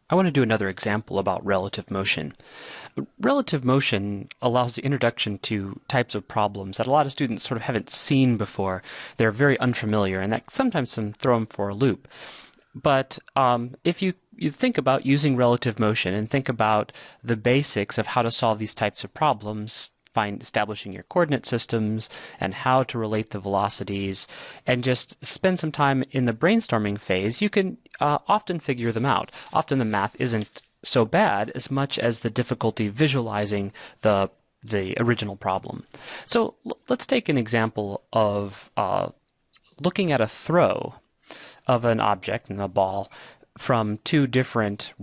I want to do another example about relative motion. Relative motion allows the introduction to types of problems that a lot of students sort of haven't seen before. They're very unfamiliar, and that sometimes can throw them for a loop. But if you think about using relative motion and think about the basics of how to solve these types of problems, establishing your coordinate systems and how to relate the velocities, and just spend some time in the brainstorming phase, you can often figure them out. Often the math isn't so bad as much as the difficulty visualizing the original problem. So let's take an example of looking at a throw of an object and a ball from two different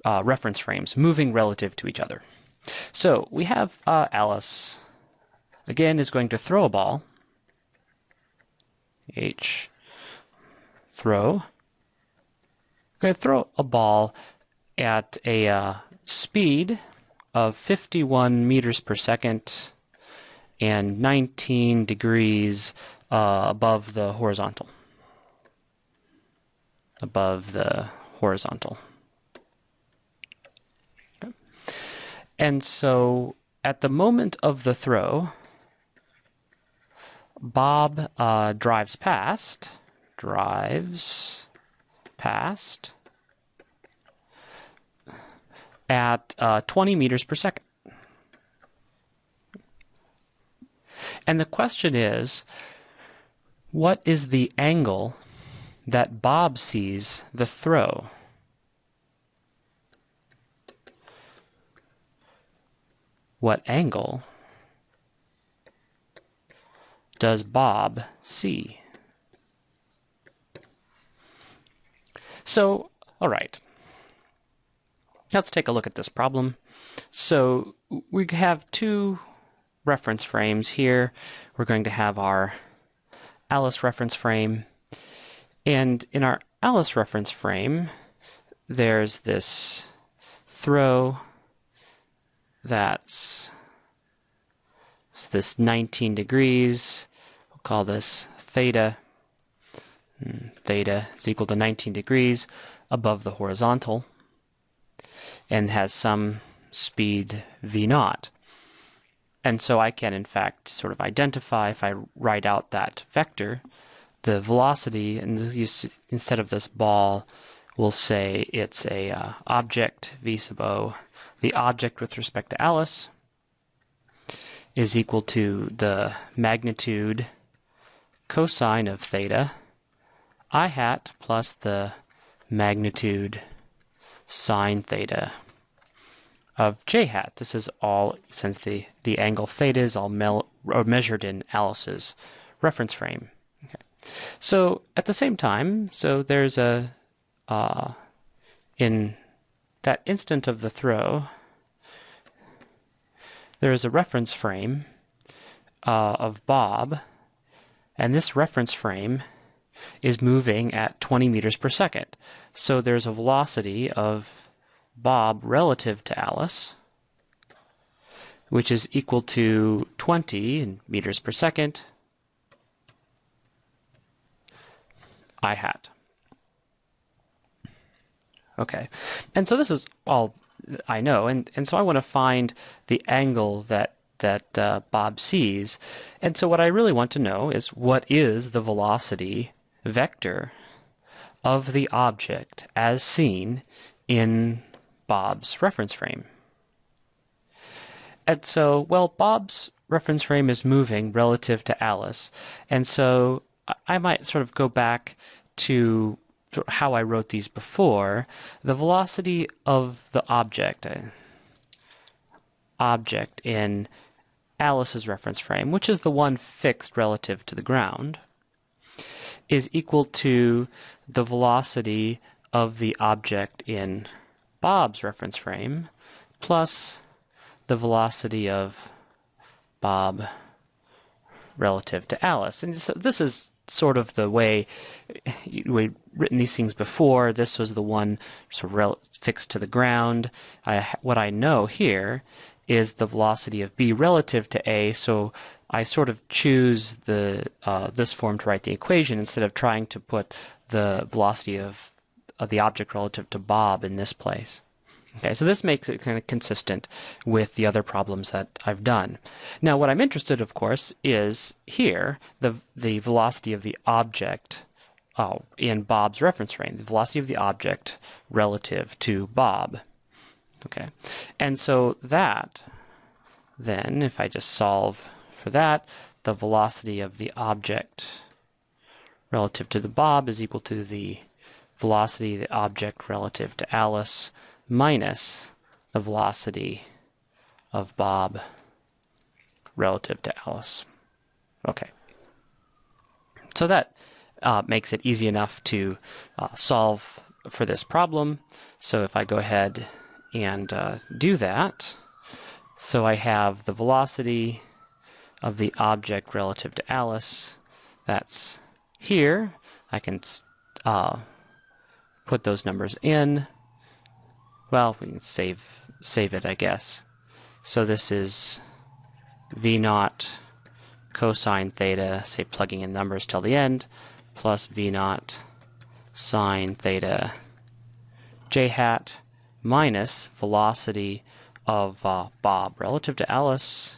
reference frames moving relative to each other. So we have Alice, again, is going to throw a ball. H, throw. We're going to throw a ball at a speed of 51 meters per second and 19 degrees above the horizontal. Above the horizontal. Okay. And so at the moment of the throw, Bob drives past at 20 meters per second. And the question is, what is the angle that Bob sees the throw? What angle does Bob see? So, all right. Let's take a look at this problem. So we have two reference frames here. We're going to have our Alice reference frame. And in our Alice reference frame, there's this throw that's this 19 degrees. We'll call this theta. Theta is equal to 19 degrees above the horizontal and has some speed v naught. And so I can, in fact, sort of identify, if I write out that vector, the velocity, and instead of this ball, we'll say it's a object v sub o. The object with respect to Alice is equal to the magnitude cosine of theta I hat plus the magnitude sine theta of j hat. This is all, since the angle theta is all measured in Alice's reference frame. Okay. So at the same time, so there's a, in that instant of the throw, there is a reference frame of Bob, and this reference frame is moving at 20 meters per second. So there's a velocity of Bob relative to Alice, which is equal to 20 meters per second I hat. Okay, and so this is all I know, and so I want to find the angle that Bob sees, and so what I really want to know is what is the velocity vector of the object as seen in Bob's reference frame. And so, well, Bob's reference frame is moving relative to Alice, and so I might sort of go back to how I wrote these before. The velocity of the object in Alice's reference frame, which is the one fixed relative to the ground, is equal to the velocity of the object in Bob's reference frame plus the velocity of Bob relative to Alice. And so this is sort of the way we've written these things before. This was the one sort of fixed to the ground. What I know here is the velocity of B relative to A, so I sort of choose the this form to write the equation instead of trying to put the velocity of of the object relative to Bob in this place. Okay, so this makes it kind of consistent with the other problems that I've done. Now, what I'm interested, of course, is here, the velocity of the object in Bob's reference frame, the velocity of the object relative to Bob. Okay, and so that, then, if I just solve for that, the velocity of the object relative to the Bob is equal to the velocity of the object relative to Alice minus the velocity of Bob relative to Alice. Okay. So that makes it easy enough to solve for this problem. So if I go ahead and do that, so I have the velocity of the object relative to Alice. That's here. I can put those numbers in. Well, we can save it, I guess. So this is V naught cosine theta, say plugging in numbers till the end, plus V naught sine theta j hat minus velocity of Bob relative to Alice,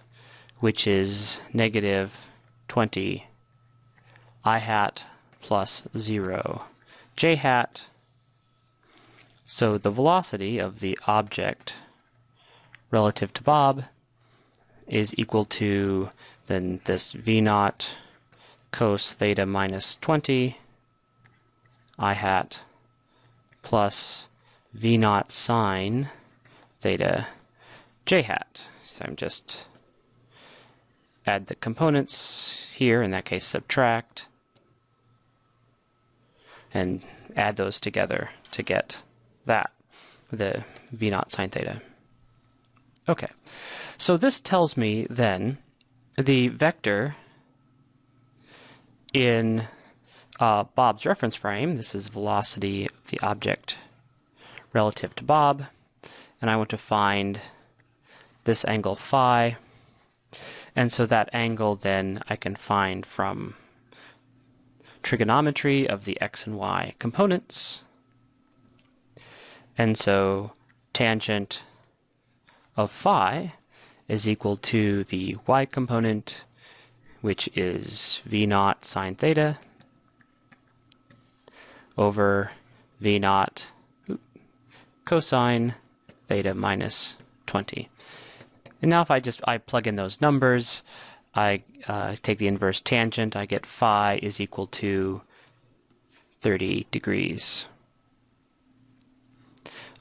which is negative 20 I hat plus 0 j hat. So the velocity of the object relative to Bob is equal to then this V naught cos theta minus 20 I hat plus V naught sine theta j hat. So I'm just add the components here, in that case subtract, and add those together to get that, the V naught sine theta. Okay, so this tells me then the vector in Bob's reference frame, this is velocity of the object relative to Bob, and I want to find this angle phi, and so that angle then I can find from trigonometry of the x and y components. And so tangent of phi is equal to the y component, which is V naught sine theta over V naught cosine theta minus 20. And now if I plug in those numbers, I take the inverse tangent, I get phi is equal to 30 degrees.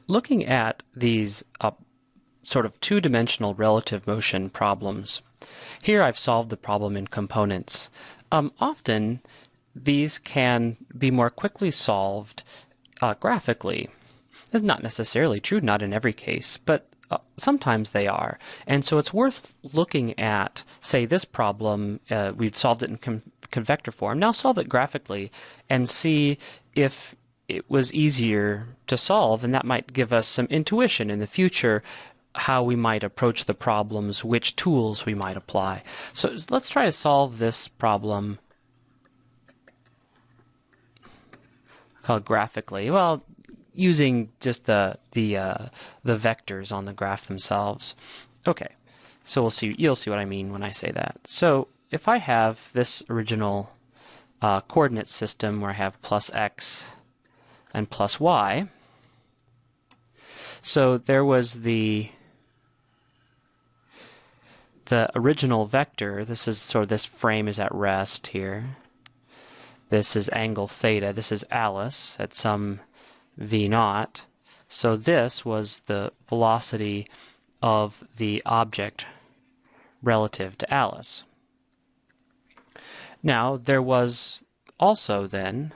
Looking at these sort of two-dimensional relative motion problems, here I've solved the problem in components. Often these can be more quickly solved graphically. That's not necessarily true, not in every case, but sometimes they are. And so it's worth looking at, say, this problem, we've solved it in convector form. Now solve it graphically and see if it was easier to solve, and that might give us some intuition in the future how we might approach the problems, which tools we might apply. So let's try to solve this problem called graphically. Well, using just the vectors on the graph themselves. Okay, so you'll see what I mean when I say that. So if I have this original coordinate system where I have plus x and plus y, so there was the original vector. This is sort of, this frame is at rest here. This is angle theta. This is Alice at some V naught. So this was the velocity of the object relative to Alice. Now there was also then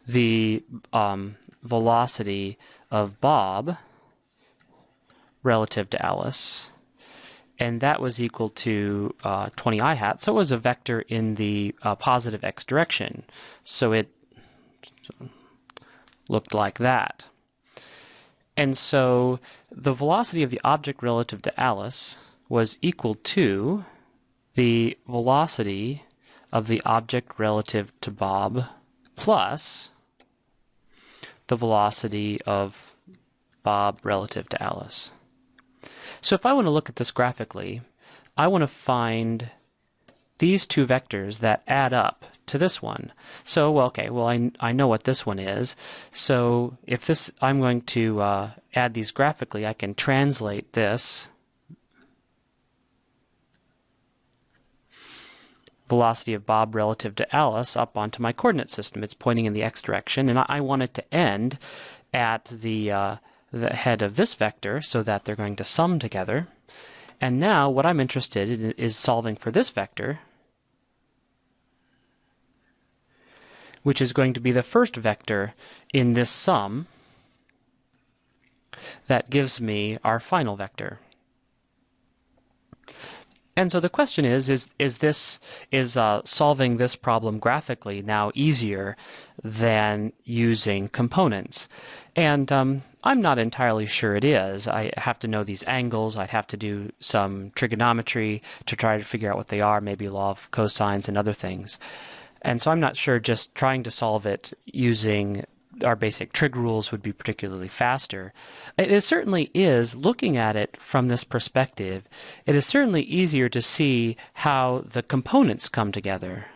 the velocity of Bob relative to Alice, and that was equal to 20 I hat, so it was a vector in the positive x direction. So it looked like that. And so the velocity of the object relative to Alice was equal to the velocity of the object relative to Bob plus the velocity of Bob relative to Alice. So if I want to look at this graphically, I want to find these two vectors that add up to this one. So, well, okay, well, I know what this one is. So if this, I'm going to add these graphically, I can translate this velocity of Bob relative to Alice up onto my coordinate system. It's pointing in the x direction, and I want it to end at the head of this vector so that they're going to sum together. And now what I'm interested in is solving for this vector, which is going to be the first vector in this sum that gives me our final vector. And so the question is solving this problem graphically now easier than using components? And I'm not entirely sure it is. I have to know these angles. I'd have to do some trigonometry to try to figure out what they are, maybe law of cosines and other things. And so I'm not sure just trying to solve it using our basic trig rules would be particularly faster. It certainly is, looking at it from this perspective, it is certainly easier to see how the components come together.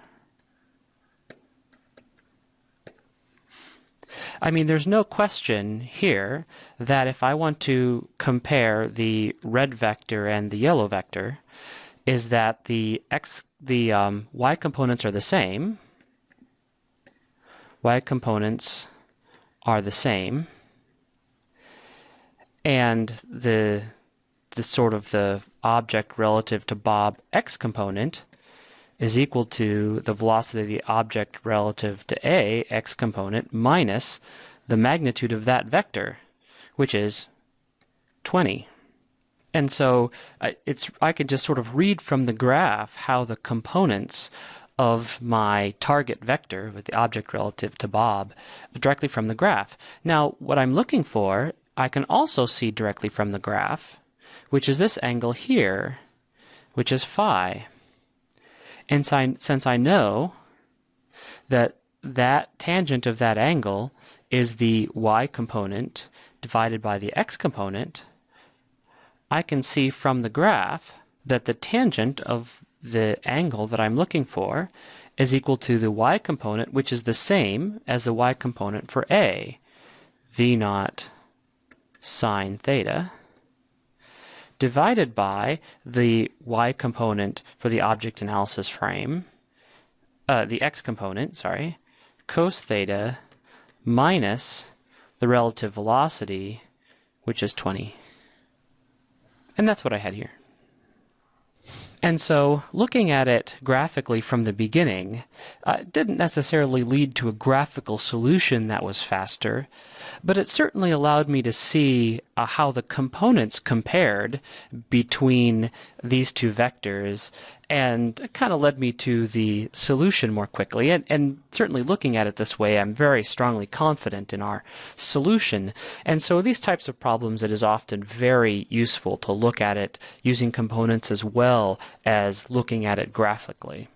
I mean, there's no question here that if I want to compare the red vector and the yellow vector, is that the y components are the same. Y components are the same, and the sort of the object relative to Bob x component is equal to the velocity of the object relative to A x component minus the magnitude of that vector, which is 20. And so I could just sort of read from the graph how the components of my target vector with the object relative to Bob directly from the graph. Now, what I'm looking for, I can also see directly from the graph, which is this angle here, which is phi. And since I know that that tangent of that angle is the y component divided by the x component, I can see from the graph that the tangent of the angle that I'm looking for is equal to the y component, which is the same as the y component for A, v naught sine theta, divided by the y component for the object analysis frame, the x component, sorry, cos theta minus the relative velocity, which is 20. And that's what I had here. And so, looking at it graphically from the beginning didn't necessarily lead to a graphical solution that was faster, but it certainly allowed me to see how the components compared between these two vectors, and kind of led me to the solution more quickly. And certainly looking at it this way, I'm very strongly confident in our solution. And so these types of problems, it is often very useful to look at it using components as well as looking at it graphically.